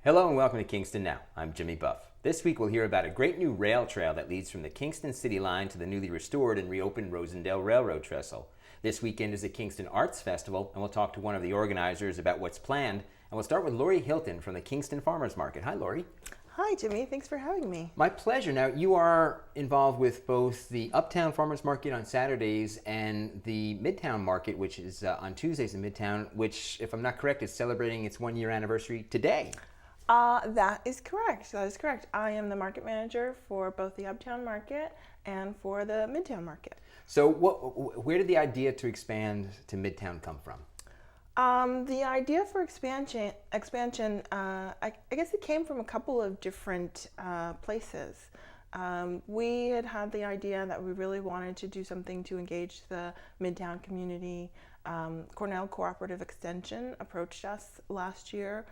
Hello and welcome to Kingston Now. I'm Jimmy Buff. This week we'll hear about a great new rail trail that leads from the Kingston City line to the newly restored and reopened Rosendale Railroad Trestle. This weekend is the Kingston Arts Festival, and we'll talk to one of the organizers about what's planned. And we'll start with Lori Hilton from the Kingston Farmers Market. Hi, Lori. Hi, Jimmy. Thanks for having me. My pleasure. Now, you are involved with both the Uptown Farmers Market on Saturdays and the Midtown Market, which is on Tuesdays in Midtown, which, if I'm not correct, is celebrating its one-year anniversary today. That is correct. That is correct. I am the market manager for both the Uptown Market and for the Midtown Market. So where did the idea to expand to Midtown come from? The idea for expansion, I guess it came from a couple of different places. We had the idea that we really wanted to do something to engage the Midtown community. Cornell Cooperative Extension approached us last year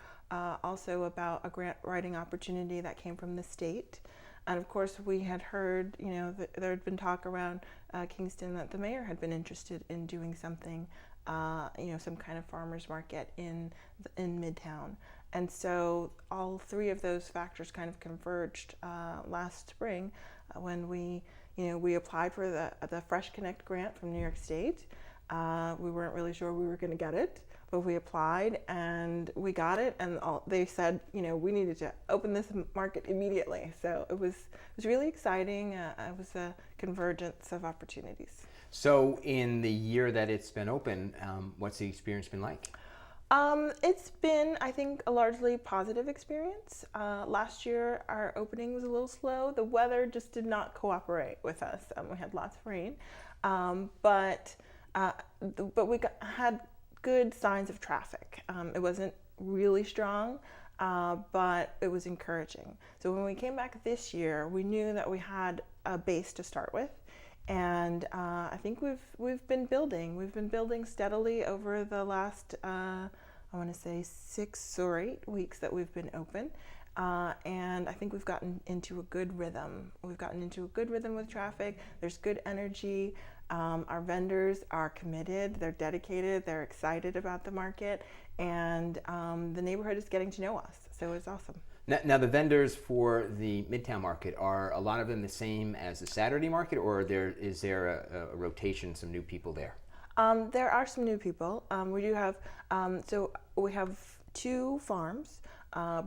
also about a grant writing opportunity that came from the state. And of course, we had heard, there had been talk around Kingston that the mayor had been interested in doing something, some kind of farmers market in Midtown. And so all three of those factors kind of converged last spring when we applied for the Fresh Connect grant from New York State. We weren't really sure we were going to get it, but we applied and we got it. And they said, we needed to open this market immediately. So it was really exciting. It was a convergence of opportunities. So in the year that it's been open, what's the experience been like? It's been, I think, a largely positive experience. Last year, our opening was a little slow. The weather just did not cooperate with us. We had lots of rain, but we had good signs of traffic. It wasn't really strong, but it was encouraging. So when we came back this year, we knew that we had a base to start with. And I think we've been building. We've been building steadily over the last, I want to say 6 or 8 weeks that we've been open. And I think we've gotten into a good rhythm. We've gotten into a good rhythm with traffic. There's good energy. Our vendors are committed. They're dedicated. They're excited about the market. And the neighborhood is getting to know us. So it's awesome. Now, the vendors for the Midtown Market, are a lot of them the same as the Saturday Market, or is there a rotation, some new people there? There are some new people. We do have, so we have 2 farms,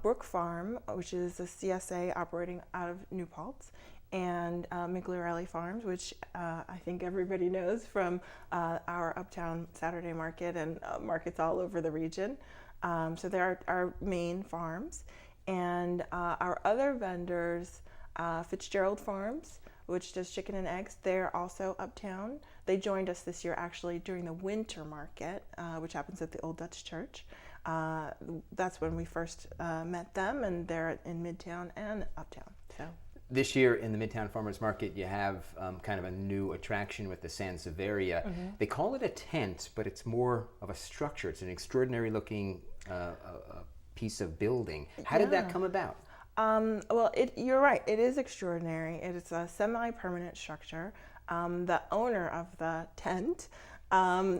Brook Farm, which is a CSA operating out of New Paltz, and Migliorelli Farms, which I think everybody knows from our Uptown Saturday Market and markets all over the region. So there are our main farms. And our other vendors, Fitzgerald Farms, which does chicken and eggs, they're also uptown. They joined us this year actually during the winter market, which happens at the Old Dutch Church. That's when we first met them, and they're in Midtown and Uptown. So this year in the Midtown Farmers Market, you have kind of a new attraction with the Sansevieria. Mm-hmm. They call it a tent, but it's more of a structure. It's an extraordinary looking piece of building. How did that come about? Well, you're right. It is extraordinary. It is a semi-permanent structure. The owner of the tent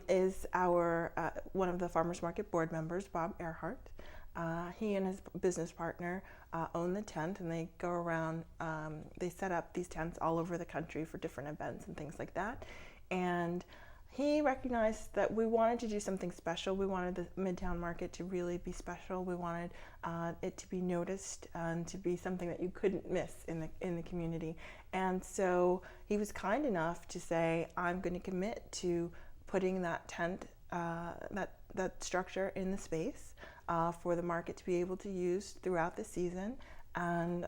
is one of the Farmers Market board members, Bob Earhart. He and his business partner own the tent, and they go around. They set up these tents all over the country for different events and things like that. And he recognized that we wanted to do something special. We wanted the Midtown Market to really be special. We wanted it to be noticed and to be something that you couldn't miss in the community. And so he was kind enough to say, I'm going to commit to putting that tent, that structure in the space for the market to be able to use throughout the season. And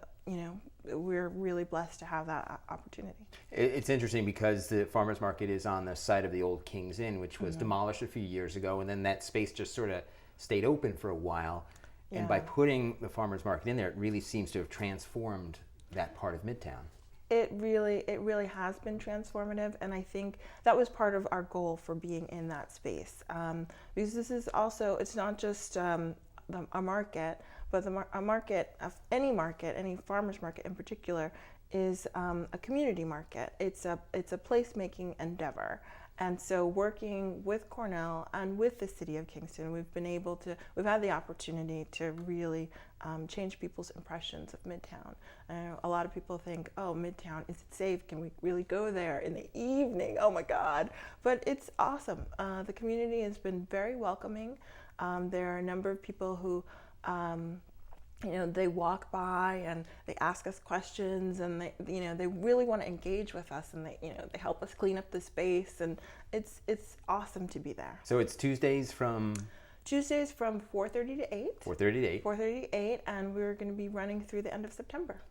we're really blessed to have that opportunity. It's interesting because the farmers market is on the site of the old King's Inn, which was demolished a few years ago, and then that space just sort of stayed open for a while. Yeah. And by putting the farmers market in there, it really seems to have transformed that part of Midtown. It really has been transformative, and I think that was part of our goal for being in that space. Because this is also, it's not just a market, but a market, any farmers market in particular, is a community market. It's a placemaking endeavor, And so working with Cornell and with the city of Kingston, we've had the opportunity to really change people's impressions of Midtown. A lot of people think, oh, Midtown, is it safe? Can we really go there in the evening? Oh my God. But it's awesome. The community has been very welcoming. There are a number of people who they walk by and they ask us questions, and they really want to engage with us, and they help us clean up the space, and it's awesome to be there. So it's Tuesdays from 4:30 to 8. 4:30 to 8. 4:30 to 8, and we're going to be running through the end of September.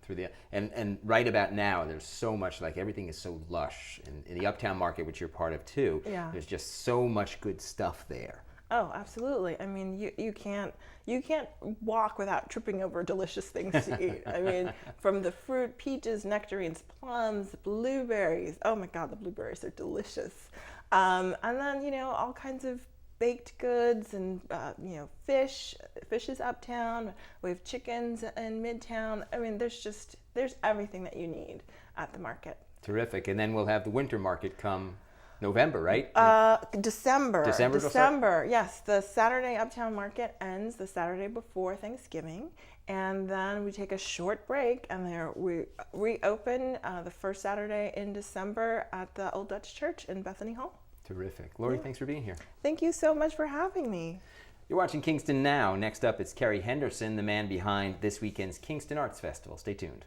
And right about now, there's so much, like everything is so lush, and in the Uptown Market, which you're part of too. Yeah. There's just so much good stuff there. Oh, absolutely. I mean, you can't walk without tripping over delicious things to eat. I mean, from the fruit, peaches, nectarines, plums, blueberries. Oh my God, the blueberries are delicious. And then, all kinds of baked goods and, fish. Fish is uptown. We have chickens in Midtown. I mean, there's everything that you need at the market. Terrific. And then we'll have the winter market come November, right? December. December. Yes, the Saturday Uptown Market ends the Saturday before Thanksgiving, and then we take a short break, and we reopen the first Saturday in December at the Old Dutch Church in Bethany Hall. Terrific. Lori, thanks for being here. Thank you so much for having me. You're watching Kingston Now. Next up, it's Kerry Henderson, the man behind this weekend's Kingston Arts Festival. Stay tuned.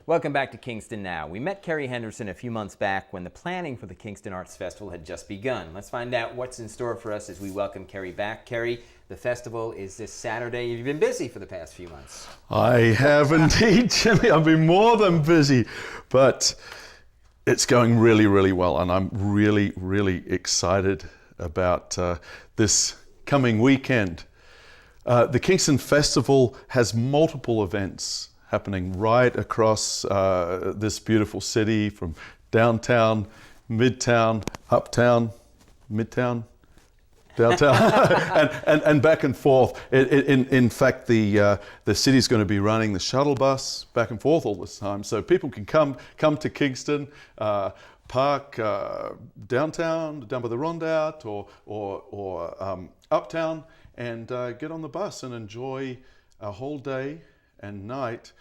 Welcome back to Kingston Now. We met Kerry Henderson a few months back when the planning for the Kingston Arts Festival had just begun. Let's find out what's in store for us as we welcome Kerry back. Kerry, the festival is this Saturday. You've been busy for the past few months. I have indeed, Jimmy. I've been more than busy, but it's going really, really well, and I'm really, really excited about this coming weekend. The Kingston Festival has multiple events happening right across this beautiful city, from downtown, midtown, uptown, midtown, downtown, and back and forth. In fact, the city's going to be running the shuttle bus back and forth all this time, so people can come to Kingston, park downtown, down by the Rondout, or uptown, and get on the bus and enjoy a whole day and night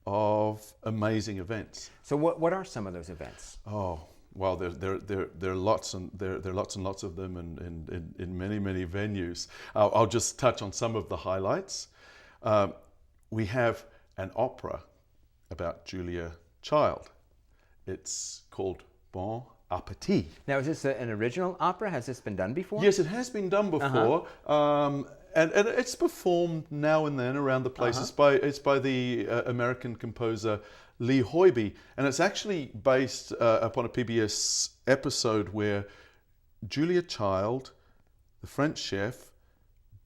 of amazing events. So what are some of those events? Oh, well, there are lots and there are lots and lots of them in many venues. I'll just touch on some of the highlights. We have an opera about Julia Child. It's called Bon Appetit. Now, is this an original opera? Has this been done before? Yes, it has been done before. And it's performed now and then around the place. It's by the American composer Lee Hoiby, and it's actually based upon a PBS episode where Julia Child, the French chef,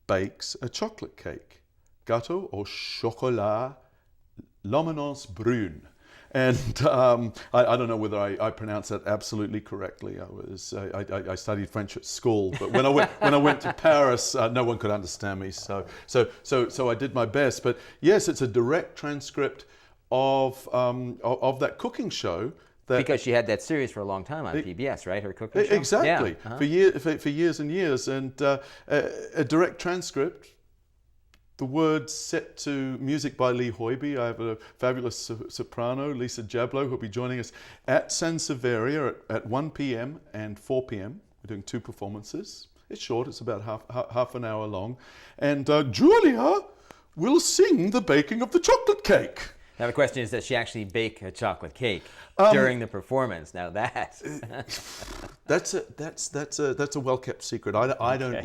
bakes a chocolate cake, gâteau au chocolat l'Eminence Brune. And I don't know whether I pronounced that absolutely correctly. I studied French at school, but when I went to Paris, no one could understand me. So I did my best. But yes, it's a direct transcript of that cooking show. Because she had that series for a long time on PBS, right? Her cooking show. Exactly, yeah. for years and years, and a direct transcript. The words set to music by Lee Hoiby. I have a fabulous soprano, Lisa Jablow, who'll be joining us at Sansevieria at 1 p.m. and 4 p.m. We're doing 2 performances. It's short, it's about half an hour long. And Julia will sing the baking of the chocolate cake. Now the question is, does she actually bake a chocolate cake during the performance? Now that's a well-kept secret. I don't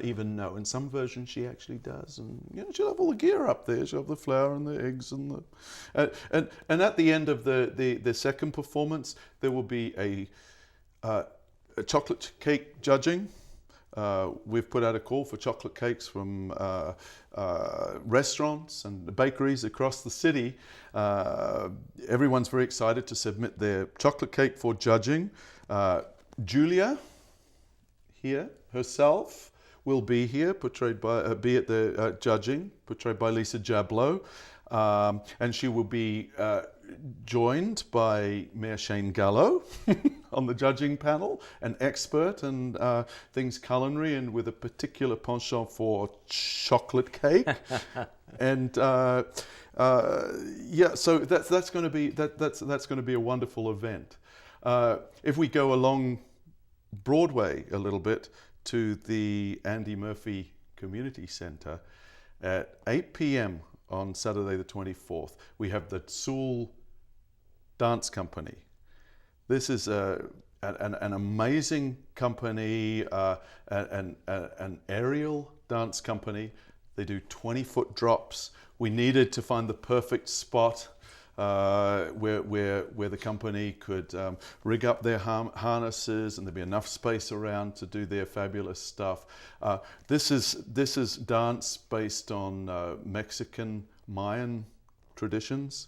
even know. In some versions she actually does, and she'll have all the gear up there. She'll have the flour and the eggs and at the end of the second performance there will be a chocolate cake judging. We've put out a call for chocolate cakes from restaurants and bakeries across the city. Everyone's very excited to submit their chocolate cake for judging. Julia here herself will be here, portrayed by be at the judging, portrayed by Lisa Jablow, and she will be joined by Mayor Shane Gallo on the judging panel, an expert in things culinary and with a particular penchant for chocolate cake. And so that's going to be that's going to be a wonderful event. If we go along Broadway a little bit to the Andy Murphy Community Centre at 8 p.m. on Saturday the 24th, we have the Tsul Dance Company. This is an amazing company, an aerial dance company. They do 20-foot drops. We needed to find the perfect spot where the company could rig up their harnesses and there'd be enough space around to do their fabulous stuff. This is dance based on Mexican Mayan traditions.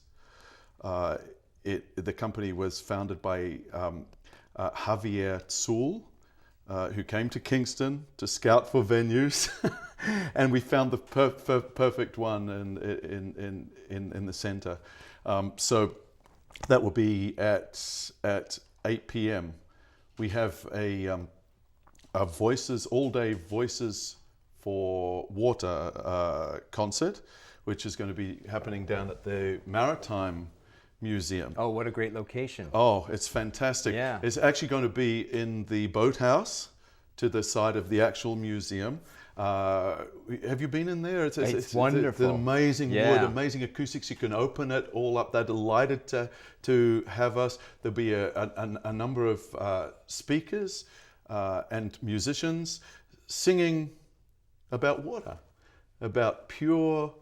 The company was founded by Javier Tsul, who came to Kingston to scout for venues, and we found the perfect one in the centre. So that will be at 8 p.m. We have a Voices all-day Voices for Water concert, which is going to be happening down at the Maritime Museum. Oh, what a great location. Oh, it's fantastic. Yeah. It's actually going to be in the boathouse to the side of the actual museum. Have you been in there? It's wonderful. It's amazing wood, amazing acoustics. You can open it all up. They're delighted to have us. There'll be a number of speakers and musicians singing about water, about pure,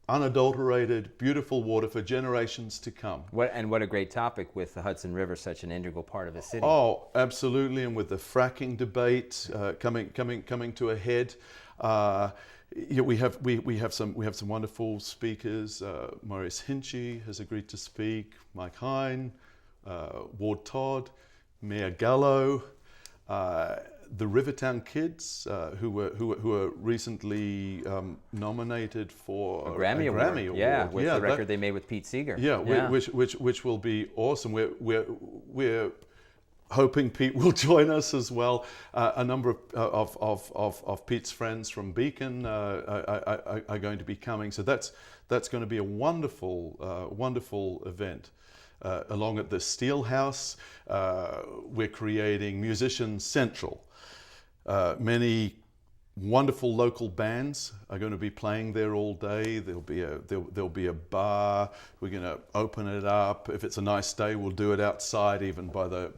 unadulterated, beautiful water for generations to come. What a great topic with the Hudson River, such an integral part of the city. Oh, absolutely, and with the fracking debate coming to a head, we have some wonderful speakers. Maurice Hinchy has agreed to speak. Mike Hine, Ward Todd, Mayor Gallo. The Rivertown Kids, who were recently nominated for a Grammy Award. Yeah, with the record they made with Pete Seeger. Yeah, which will be awesome. We're hoping Pete will join us as well. A number of Pete's friends from Beacon are going to be coming. So that's going to be a wonderful event. Along at the Steelhouse, we're creating Musician Central. Many wonderful local bands are going to be playing there all day. There'll be a bar. We're going to open it up. If it's a nice day, we'll do it outside, even by the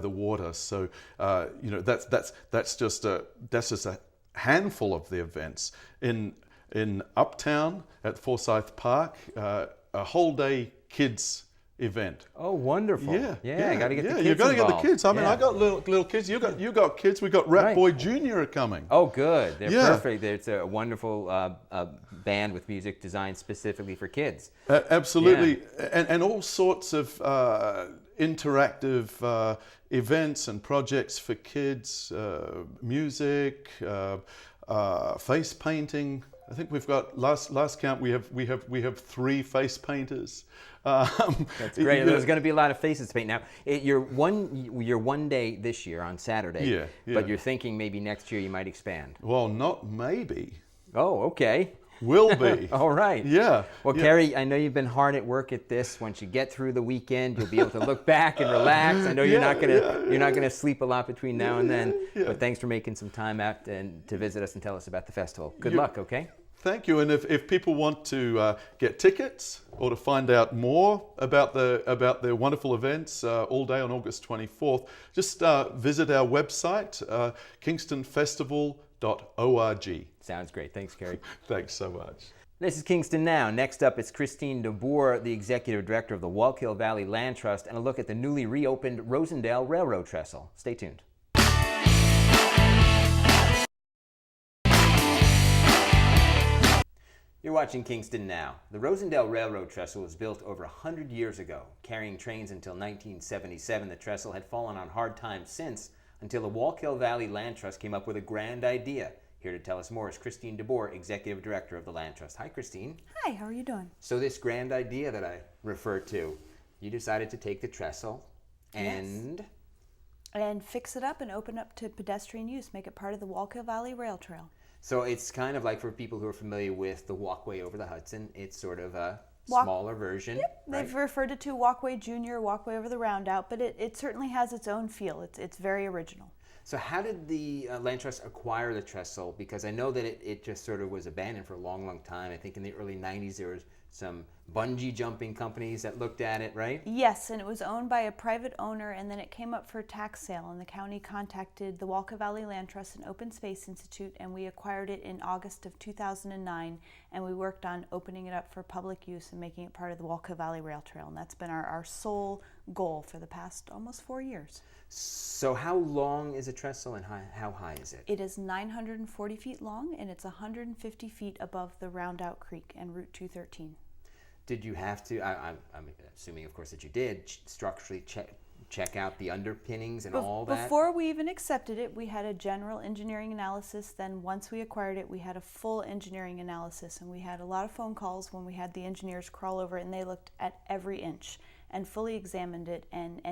water. So that's just a handful of the events in Uptown at Forsyth Park. A whole day kids event. Oh, wonderful! Yeah, got to get the kids you got to get the involved. kids. I mean, I got little kids. You got kids. We got Rat Boy Jr. coming. Oh, good. They're perfect. It's a wonderful band with music designed specifically for kids. Absolutely, and all sorts of interactive events and projects for kids. Music, face painting. I think we've got last count. We have 3 face painters. That's great. There's going to be a lot of faces to paint. Now, you're one day this year on Saturday. But you're thinking maybe next year you might expand. Well, not maybe. Oh, okay. Will be. All right. Yeah. Well, Kerry, I know you've been hard at work at this. Once you get through the weekend, you'll be able to look back and relax. I know you're not gonna sleep a lot between now and then. But thanks for making some time out and to visit us and tell us about the festival. Good luck. Okay. Thank you. And if people want to get tickets or to find out more about the wonderful events all day on August 24th, just visit our website, kingstonfestival.org. Sounds great. Thanks, Kerry. Thanks so much. This is Kingston Now. Next up, it's Christine DeBoer, the Executive Director of the Wallkill Valley Land Trust, and a look at the newly reopened Rosendale Railroad Trestle. Stay tuned. You're watching Kingston Now. The Rosendale Railroad Trestle was built over 100 years ago. Carrying trains until 1977, the trestle had fallen on hard times since, until the Wallkill Valley Land Trust came up with a grand idea. Here to tell us more is Christine DeBoer, Executive Director of the Land Trust. Hi, Christine. Hi, how are you doing? So this grand idea that I referred to, you decided to take the trestle and... Yes. And fix it up and open up to pedestrian use, make it part of the Wallkill Valley Rail Trail. So it's kind of like, for people who are familiar with the walkway over the Hudson, it's sort of a smaller version. Yep. Right? They've referred it to Walkway Junior, Walkway over the Roundout, but it certainly has its own feel. It's very original. So how did the Land Trust acquire the trestle? Because I know that it just sort of was abandoned for a long, long time. I think in the early 90s there was some bungee jumping companies that looked at it, right? Yes, and it was owned by a private owner, and then it came up for tax sale, and the county contacted the Wallkill Valley Land Trust and Open Space Institute, and we acquired it in August of 2009, and we worked on opening it up for public use and making it part of the Wallkill Valley Rail Trail, and that's been our sole goal for the past almost 4 years. So how long is a trestle and how high is it? It is 940 feet long, and it's 150 feet above the Roundout Creek and Route 213. Did you have to, I'm assuming of course that you did, structurally check out the underpinnings and all that? Before we even accepted it, we had a general engineering analysis. Then once we acquired it, we had a full engineering analysis, and we had a lot of phone calls when we had the engineers crawl over, and they looked at every inch and fully examined it, and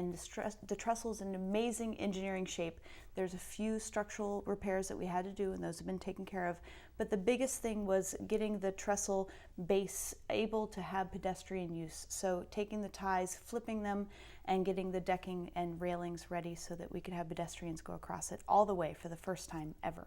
the trestle's in amazing engineering shape. There's a few structural repairs that we had to do, and those have been taken care of. But the biggest thing was getting the trestle base able to have pedestrian use. So taking the ties, flipping them, and getting the decking and railings ready so that we could have pedestrians go across it all the way for the first time ever.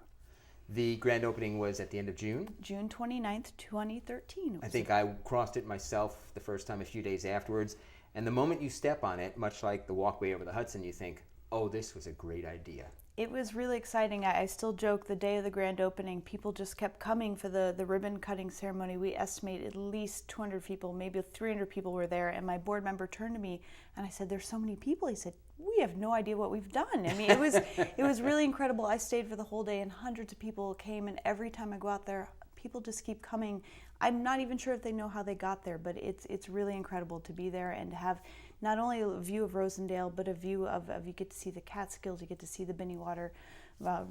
The grand opening was at the end of June? June 29th, 2013. I think I crossed it myself the first time a few days afterwards. And the moment you step on it, much like the walkway over the Hudson, you think, oh, this was a great idea. It was really exciting. I still joke the day of the grand opening, people just kept coming for the ribbon cutting ceremony. We estimate at least 200 people, maybe 300 people were there. And my board member turned to me and I said, there's so many people. He said, we have no idea what we've done. I mean, it was really incredible. I stayed for the whole day and hundreds of people came, and every time I go out there, people just keep coming. I'm not even sure if they know how they got there, but it's really incredible to be there and to have not only a view of Rosendale, but a view of you get to see the Catskills, you get to see the Binneywater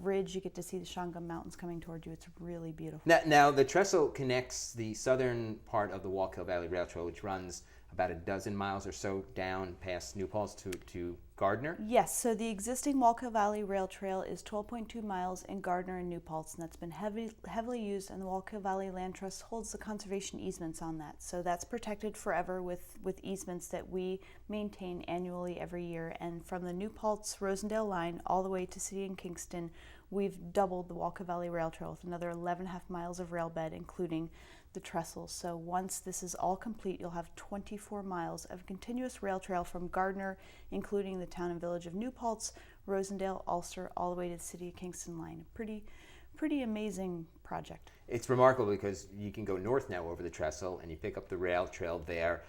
Ridge, you get to see the Shawangunk Mountains coming toward you. It's really beautiful. Now the trestle connects the southern part of the Wallkill Valley Rail Trail, which runs about a dozen miles or so down past New Paltz to Gardner? Yes, so the existing Wallkill Valley Rail Trail is 12.2 miles in Gardner and New Paltz, and that's been heavily used, and the Wallkill Valley Land Trust holds the conservation easements on that. So that's protected forever with easements that we maintain annually every year. And from the New Paltz-Rosendale line all the way to City and Kingston, we've doubled the Wallkill Valley Rail Trail with another 11.5 miles of rail bed, including the trestle. So once this is all complete, you'll have 24 miles of continuous rail trail from Gardner, including the town and village of New Paltz, Rosendale, Ulster, all the way to the City of Kingston line. Pretty amazing project. It's remarkable because you can go north now over the trestle and you pick up the rail trail there.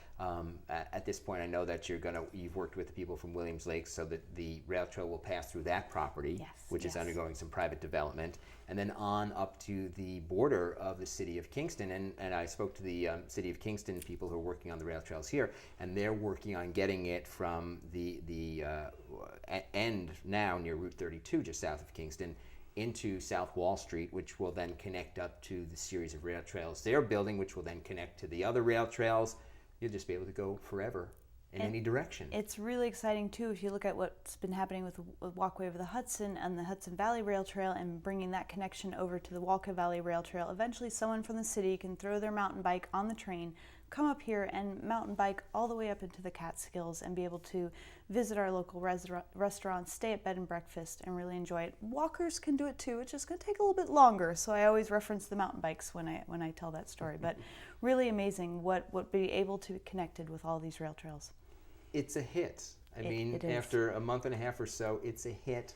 At this point, I know that you've worked with the people from Williams Lake so that the rail trail will pass through that property, yes, which is undergoing some private development, and then on up to the border of the City of Kingston. And I spoke to the City of Kingston people who are working on the rail trails here, and they're working on getting it from the end now near Route 32, just south of Kingston, into South Wall Street, which will then connect up to the series of rail trails they're building, which will then connect to the other rail trails. You'll just be able to go forever in any direction. It's really exciting too if you look at what's been happening with the Walkway over the Hudson and the Hudson Valley Rail Trail and bringing that connection over to the Wallkill Valley Rail Trail. Eventually someone from the city can throw their mountain bike on the train, come up here and mountain bike all the way up into the Catskills and be able to visit our local restaurants, stay at bed and breakfast, and really enjoy it. Walkers can do it too. It's just going to take a little bit longer, so I always reference the mountain bikes when I tell that story. But really amazing what be able to be connected with all these rail trails. It's a hit. I mean, it is. after a month and a half or so, it's a hit.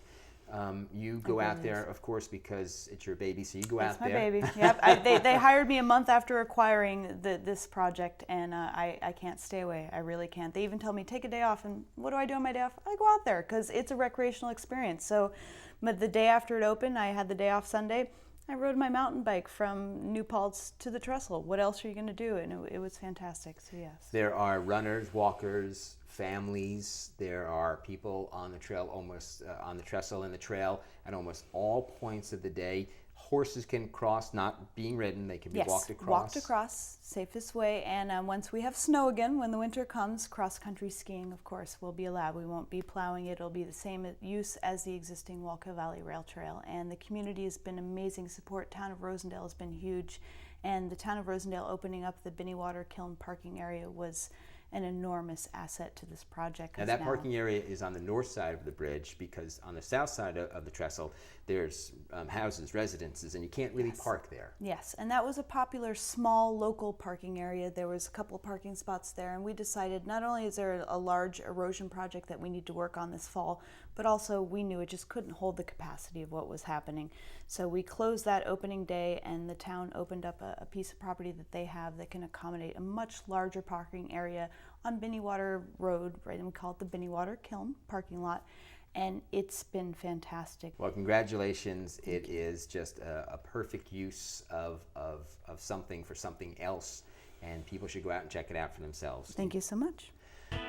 You go out there, of course, because it's your baby, so you go out there. It's my baby. Yep. They hired me a month after acquiring this project, and I can't stay away. I really can't. They even tell me, take a day off, and what do I do on my day off? I go out there, because it's a recreational experience. So, but the day after it opened, I had the day off Sunday. I rode my mountain bike from New Paltz to the trestle. What else are you going to do? And it was fantastic, so yes. There are runners, walkers, families. There are people on the trail, almost on the trestle and the trail at almost all points of the day. Horses can cross, not being ridden. They can be walked across. Walked across, safest way. And once we have snow again, when the winter comes, cross-country skiing, of course, will be allowed. We won't be plowing it. It'll be the same use as the existing Walker Valley Rail Trail. And the community has been amazing support. Town of Rosendale has been huge. And the Town of Rosendale opening up the Binneywater Kiln parking area was an enormous asset to this project. Now that parking area is on the north side of the bridge, because on the south side of the trestle there's houses, residences, and you can't really park there. Yes, and that was a popular small local parking area. There was a couple of parking spots there, and we decided not only is there a large erosion project that we need to work on this fall, but also we knew it just couldn't hold the capacity of what was happening. So we closed that opening day, and the town opened up a piece of property that they have that can accommodate a much larger parking area on Binneywater Road, right? And we call it the Binneywater Kiln parking lot. And it's been fantastic. Well, congratulations. It is just a perfect use of something for something else, and people should go out and check it out for themselves. Thank you so much.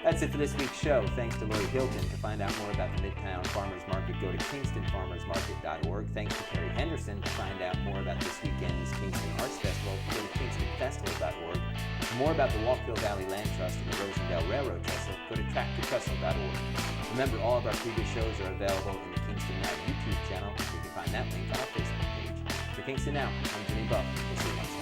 That's it for this week's show. Thanks to Lori Hilton. To find out more about the Midtown Farmers Market, go to kingstonfarmersmarket.org. Thanks to Carrie Henderson. To find out more about this weekend's Kingston Arts Festival, go to kingstonfestival.org. For more about the Walkville Valley Land Trust and the Rosendale Railroad Trestle, go to tracktotrestle.org. Remember, all of our previous shows are available in the Kingston Now YouTube channel. You can find that link on our Facebook page. For Kingston Now, I'm Jimmy Buff. We'll see you next time.